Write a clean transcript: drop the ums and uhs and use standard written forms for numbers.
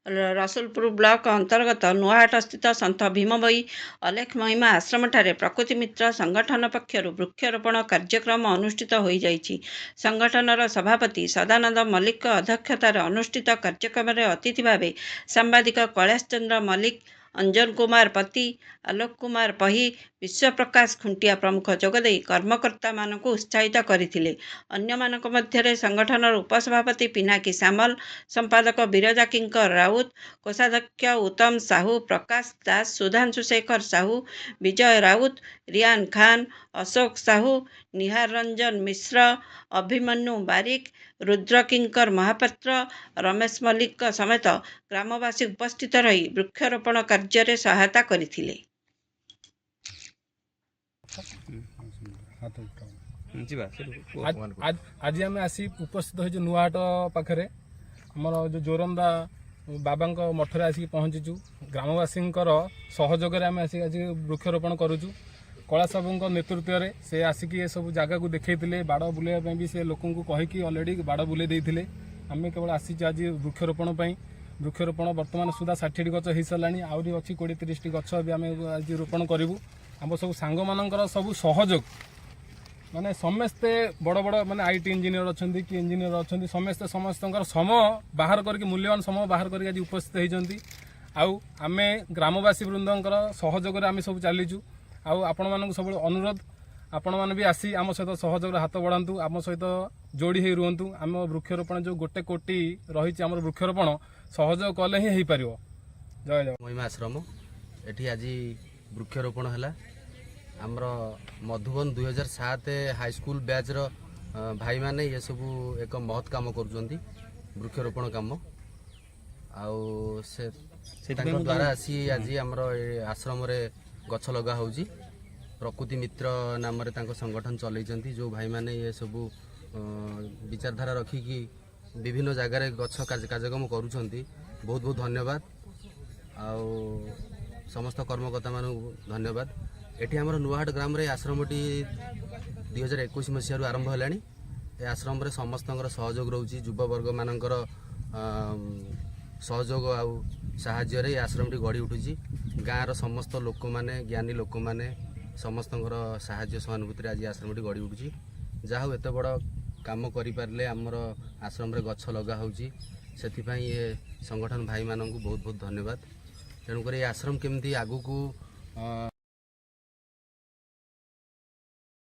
Rasulpur block अंतर्गत नुआहाट स्थित सन्थ भीमभोई अलेख महिमा आश्रमଠାରେ प्रकृति मित्र संगठन पक्षर वृक्षरोपण कार्यक्रम अनुष्ठित हो जाइछि। संगठनर सभापति सदानंद मल्लिक अध्यक्षतार अनुष्ठित कार्यक्रम अतिथि भावे सांबादिक कैलाश चंद्र मल्लिक, अंजन कुमार पति, आलोक कुमार पही, विश्वप्रकाश खुंटिया प्रमुख जोगदे कर्मकर्ता मानक उत्साहित करथिले। अन्य मानक मध्यरे संगठनर उपसभापति पिनाकी सामल, संपादक बिरजा किंकर राउत, कोषाध्यक्ष उत्तम साहू, प्रकाश दास, सुधांशु शेखर साहू, विजय राउत, रियान खान, अशोक साहू, निहार रंजन मिश्र, अभिमन्यु बारिक, रुद्र किंकर महापात्र, रमेश मल्लिक समेत ग्रामवासी उपस्थित रही वृक्षरोपण कार्य सहायता करथिले। आज आम आसी उपस्थित हो नुआहाट पाखे आमर जो जोरंदा बाबा मठरे आसिक पहुँचीचु। ग्रामवासी सहयोग आम आसिक आज वृक्षरोपण करुचु। कैलाश बाबू नेतृत्व में से आसिक ये सब जगह को देखते बाड़ बुलाइबा भी से लोक कहीकि अलरेडी बाड़ बुले देते। आम केवल आसी आज वृक्षरोपण वृक्षरोपण बर्तमान सुधा 60 गछ हो सारा आहरी अच्छी 20-30 गछ भी आम आज रोपण करूँ। आम सब सांग मान सब सहयोग माने समस्ते बड़ बड़ माने आईटी इंजीनियर अच्छा कि इंजीनियर अच्छा समस्ते समस्त समय बाहर करके मूल्यवान समय बाहर करके आज उपस्थित होती। आम ग्रामवासी वृंदर सहयोग आम सब चलीचु। आपण मानक सब अनुरोध आपण मैंने भी आसी आम सहित सहयोग हाथ बढ़ातु, आम सहित जोड़ी हो रुहतु। आम वृक्षरोपण जो 1 कोटी रही आम वृक्षरोपण सहयोग कले ही पार। जय जय महिमा आश्रम एठी आज वृक्षरोपण है। आमर मधुबन 2007 हाईस्कूल बैच भाई माने ये सब एक महत् काम करुँच वृक्षरोपण काम द्वारा आसी आज आमर आश्रम गछ लगा होची। प्रकृति मित्र नाम संगठन चलती जो भाई माने ये सब विचारधारा रखिकी विभिन्न जगार गछ कार्यक्रम करुँच। बहुत बहुत धन्यवाद आउ समस्त कर्मकर्ता मान धन्यवाद। एठी आमर नुआहाट ग्राम रे आश्रमटी 2021 मसीह आरंभ है। आश्रम रे समस्त सहयोग रोचे युववर्ग मानकर सहयोग आउ साहाय्य आश्रमटी गढ़ी उठुची। गाँव समस्त लोक माने ज्ञानी लोक माने समस्त साहाय्य सहानुभूति आज आश्रमटी गढ़ी उठुची। जहाँ एत बड़ काम करें आमर आश्रम रे गछ लगा होची से ये संगठन भाई मानक बहुत बहुत धन्यवाद। तेणुक आश्रम केमती आगू को